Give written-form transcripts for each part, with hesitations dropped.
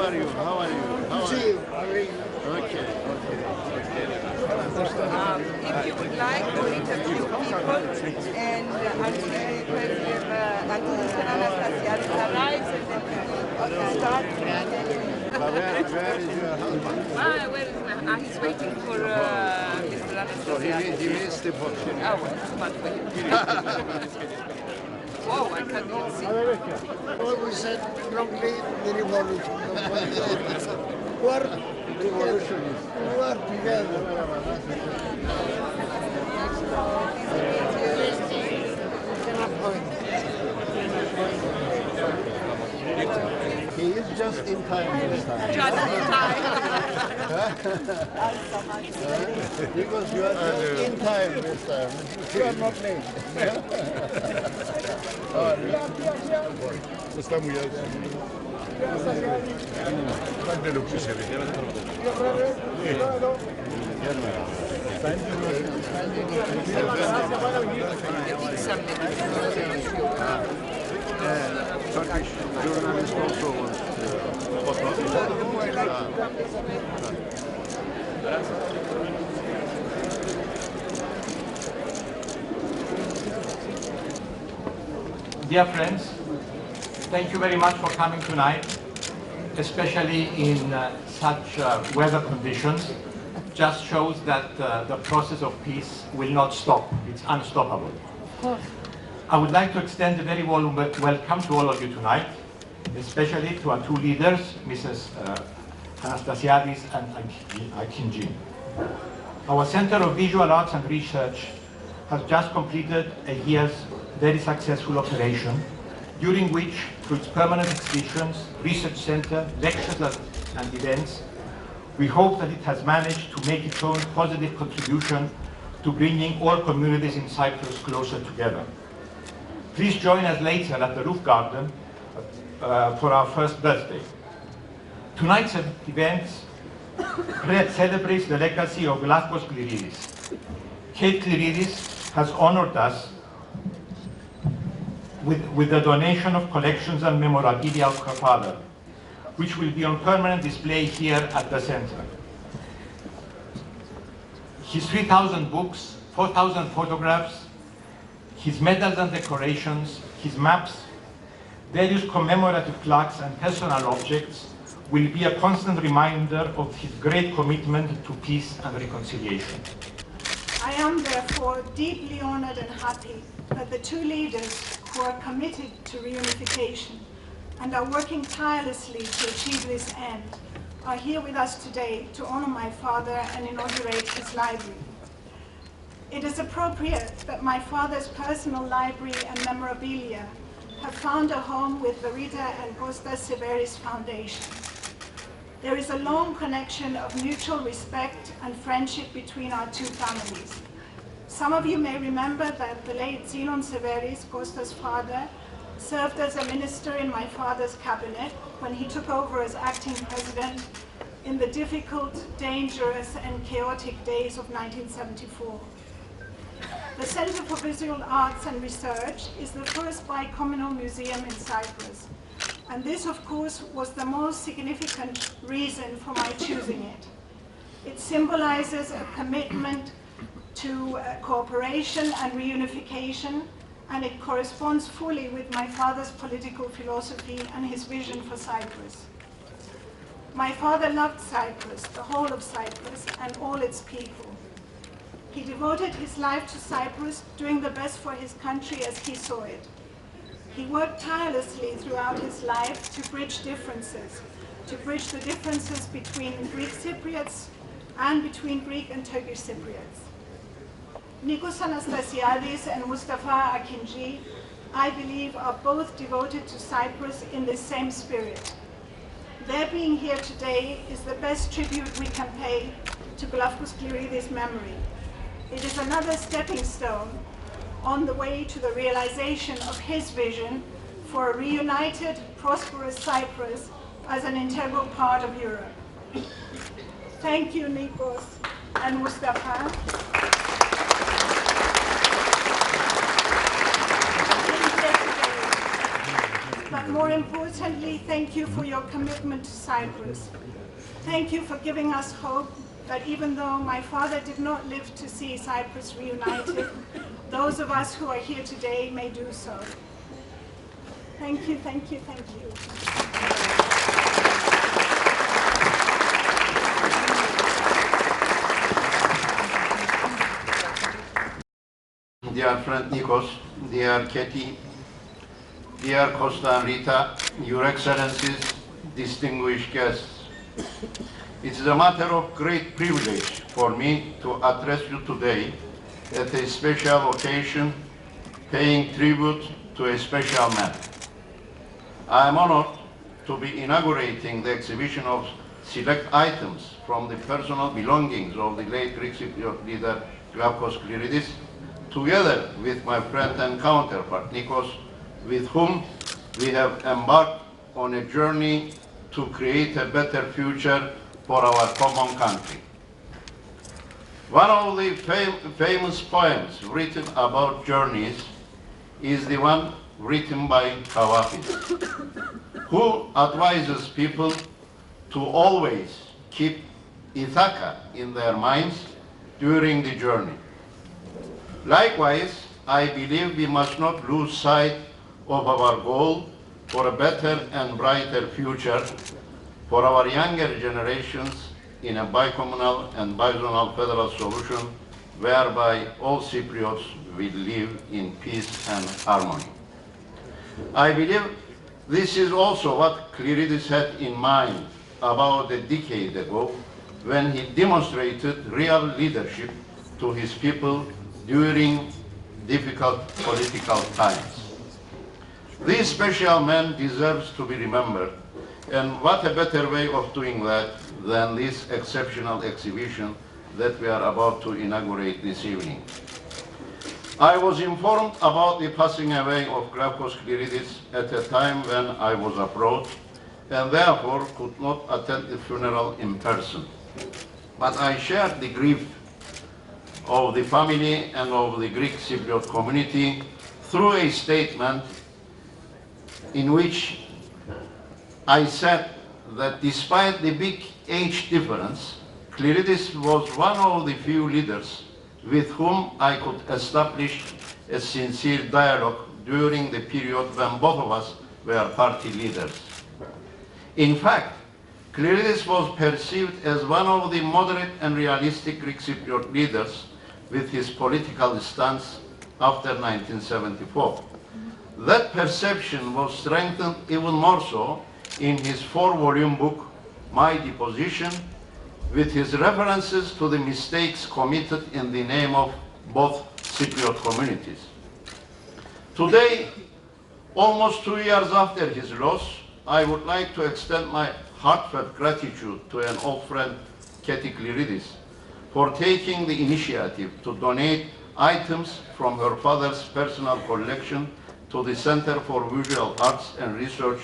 are you? How are you? How are See you? you. Okay. If you would like to meet a few people, and Açildi President Aldiği Anastasiadis arrives, and then we start. Where is your husband? Where is my? He's waiting for Mr. So he Anastasiadis. missed the box. Oh, well, but for him. Whoa, I can't even see. What we said wrongly, the revolution. We are together. He is just in time this time. Just in time. Because you are just in time this time. You are not late. Estamos ya. Ben de lüksü seviyorum. Turkish journalist also wants Dear friends, thank you very much for coming tonight, especially in such weather conditions. Just shows that the process of peace will not stop. It's unstoppable. I would like to extend a very warm welcome to all of you tonight, especially to our two leaders, Mrs. Anastasiadis and Açildi. Our Center of Visual Arts and Research has just completed a year's very successful operation, during which, through its permanent exhibitions, research center, lectures and events, we hope that it has managed to make its own positive contribution to bringing all communities in Cyprus closer together. Please join us later at the roof garden for our first birthday. Tonight's event celebrates the legacy of Kleri. Kleri has honored us with the donation of collections and memorabilia of her father, which will be on permanent display here at the center. His 3,000 books, 4,000 photographs, his medals and decorations, his maps, various commemorative plaques and personal objects will be a constant reminder of his great commitment to peace and reconciliation. I am therefore deeply honored and happy that the two leaders who are committed to reunification and are working tirelessly to achieve this end are here with us today to honor my father and inaugurate his library. It is appropriate that my father's personal library and memorabilia have found a home with the Rita and Kostas Severis Foundation. There is a long connection of mutual respect and friendship between our two families. Some of you may remember that the late Zinon Severis, Kostas' father, served as a minister in my father's cabinet when he took over as acting president in the difficult, dangerous and chaotic days of 1974. The Center for Visual Arts and Research is the first bicommunal museum in Cyprus. And this, of course, was the most significant reason for my choosing it. It symbolizes a commitment to cooperation and reunification, and it corresponds fully with my father's political philosophy and his vision for Cyprus. My father loved Cyprus, the whole of Cyprus, and all its people. He devoted his life to Cyprus, doing the best for his country as he saw it. He worked tirelessly throughout his life to bridge differences between Greek Cypriots and between Greek and Turkish Cypriots. Nikos Anastasiadis and Mustafa Açildi, I believe, are both devoted to Cyprus in the same spirit. Their being here today is the best tribute we can pay to Kleri memory. It is another stepping stone on the way to the realization of his vision for a reunited, prosperous Cyprus as an integral part of Europe. Thank you, Nikos and Mustafa. But But more importantly, thank you for your commitment to Cyprus. Thank you for giving us hope that even though my father did not live to see Cyprus reunited, those of us who are here today may do so. Thank you, thank you, thank you. Dear friend Nikos, dear Katie, dear Costa and Rita, Your Excellencies, distinguished guests. It is a matter of great privilege for me to address you today at a special occasion, paying tribute to a special man. I am honored to be inaugurating the exhibition of select items from the personal belongings of the late Greek Cypriot leader Kleri, together with my friend and counterpart Nikos, with whom we have embarked on a journey to create a better future for our common country. One of the famous poems written about journeys is the one written by Kavafis, who advises people to always keep Ithaca in their minds during the journey. Likewise, I believe we must not lose sight of our goal for a better and brighter future for our younger generations in a bicommunal and bizonal federal solution whereby all Cypriots will live in peace and harmony. I believe this is also what Kleri had in mind about a decade ago when he demonstrated real leadership to his people during difficult political times. This special man deserves to be remembered, and what a better way of doing that than this exceptional exhibition that we are about to inaugurate this evening. I was informed about the passing away of Grafos Kleri at a time when I was abroad and therefore could not attend the funeral in person. But I shared the grief of the family and of the Greek Cypriot community through a statement in which I said that despite the big age difference, Kleri was one of the few leaders with whom I could establish a sincere dialogue during the period when both of us were party leaders. In fact, Kleri was perceived as one of the moderate and realistic Greek Cypriot leaders with his political stance after 1974. That perception was strengthened even more so in his 4-volume book, My Deposition, with his references to the mistakes committed in the name of both Cypriot communities. Today, almost 2 years after his loss, I would like to extend my heartfelt gratitude to an old friend, Kleri, for taking the initiative to donate items from her father's personal collection to the Center for Visual Arts and Research,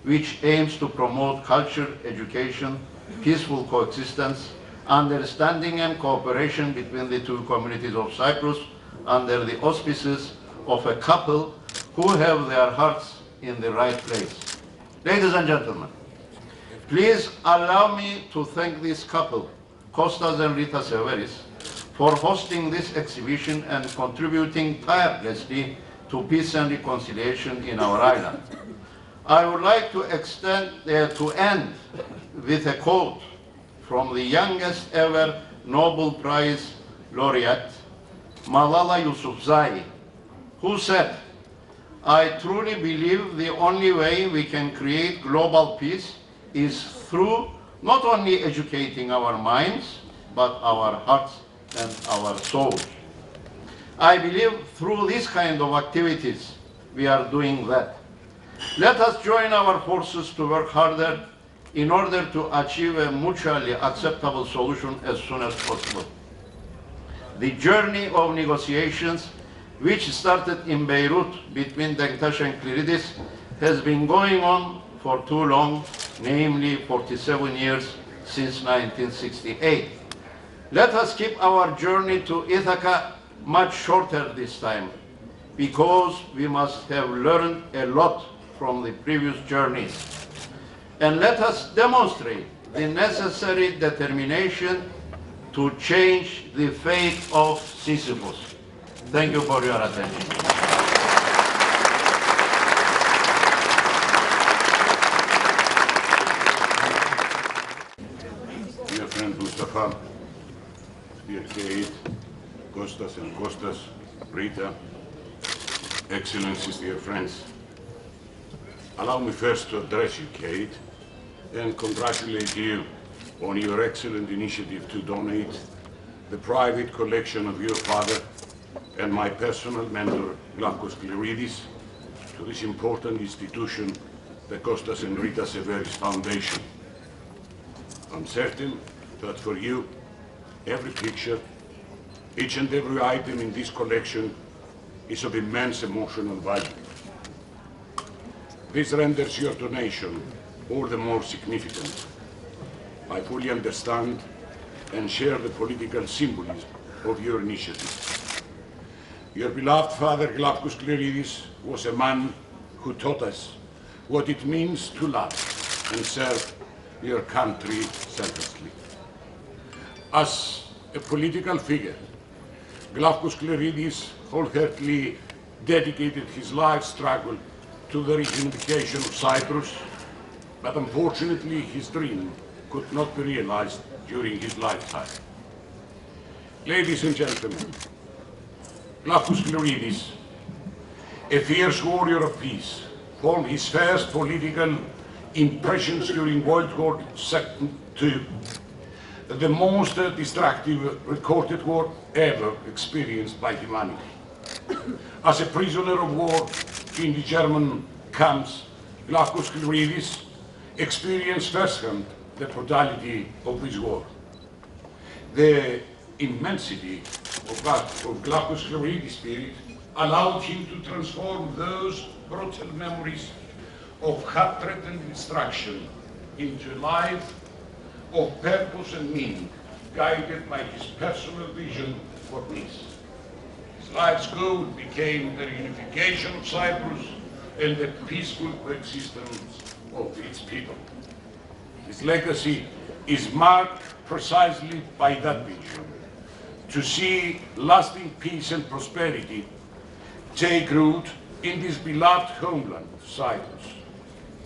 which aims to promote culture, education, peaceful coexistence, understanding and cooperation between the two communities of Cyprus under the auspices of a couple who have their hearts in the right place. Ladies and gentlemen, please allow me to thank this couple, Kostas and Rita Severis, for hosting this exhibition and contributing tirelessly to peace and reconciliation in our island. I would like to end with a quote from the youngest ever Nobel Prize laureate, Malala Yousafzai, who said, "I truly believe the only way we can create global peace is through not only educating our minds, but our hearts and our souls." I believe through this kind of activities, we are doing that. Let us join our forces to work harder in order to achieve a mutually acceptable solution as soon as possible. The journey of negotiations, which started in Beirut between Denktash and Kleri, has been going on for too long, namely 47 years since 1968. Let us keep our journey to Ithaca much shorter this time, because we must have learned a lot from the previous journeys. And let us demonstrate the necessary determination to change the fate of Sisyphus. Thank you for your attention. Dear friend Mustafa, dear Kate, Kostas and Kostas, Rita, Excellencies, dear friends, allow me first to address you, Kate, and congratulate you on your excellent initiative to donate the private collection of your father and my personal mentor, Kleri, to this important institution, the Kostas and Rita Severis Foundation. I'm certain that for you, every picture, each and every item in this collection is of immense emotional value. This renders your donation all the more significant. I fully understand and share the political symbolism of your initiative. Your beloved father, Kleri, was a man who taught us what it means to love and serve your country selflessly. As a political figure, Kleri wholeheartedly dedicated his life struggle to the reunification of Cyprus, but unfortunately his dream could not be realized during his lifetime. Ladies and gentlemen, Kleri, a fierce warrior of peace, formed his first political impressions during World War II, the most destructive recorded war ever experienced by humanity. As a prisoner of war in the German camps, Kleri experienced firsthand the brutality of this war. The immensity of Kleri's spirit allowed him to transform those brutal memories of hatred and destruction into a life of purpose and meaning, guided by his personal vision for peace. His life's goal became the reunification of Cyprus and the peaceful coexistence of its people. His legacy is marked precisely by that vision, to see lasting peace and prosperity take root in this beloved homeland, Cyprus.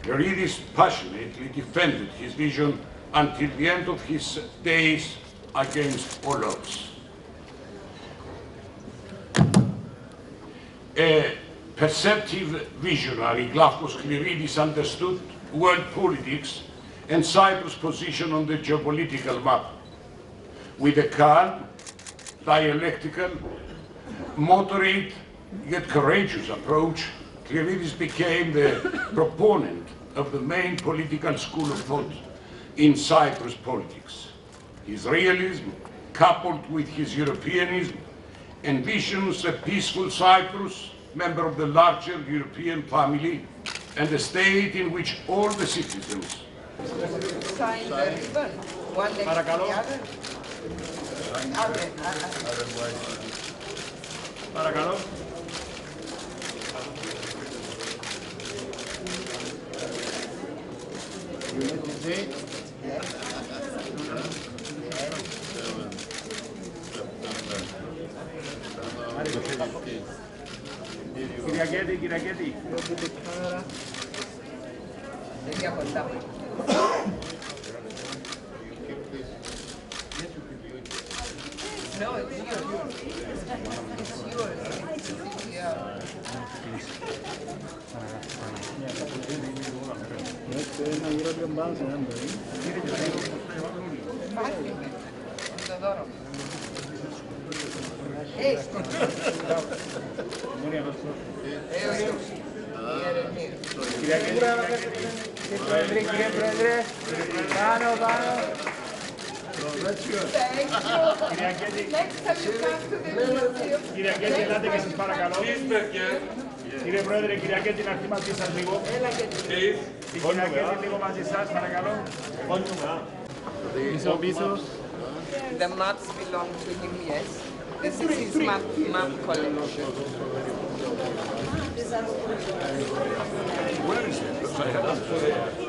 Kleri passionately defended his vision until the end of his days against all odds. A perceptive visionary, Kleri understood world politics and Cyprus' position on the geopolitical map. With a calm, dialectical, moderate, yet courageous approach, Kleri became the proponent of the main political school of thought in Cyprus politics. His realism, coupled with his Europeanism, envisions a peaceful Cyprus, member of the larger European family, and a state in which all the citizens Sign the ribbon, one next to the other. Παρακαλώ. Κυριακέτη. No, it's yours. It's yours. Yeah. Το δώρο. Κύριε Πρόεδρε, πάνω. Κυριακέτη, ελάτε και σας παρακαλώ. Κύριε Πρόεδρε, Κυριακέτη, να έρθει μαζί σας λίγο. Η Κυριακέτη λίγο μαζί σας, παρακαλώ. Πίσω. The maps belong to him, yes. This is his map collection. Where is it?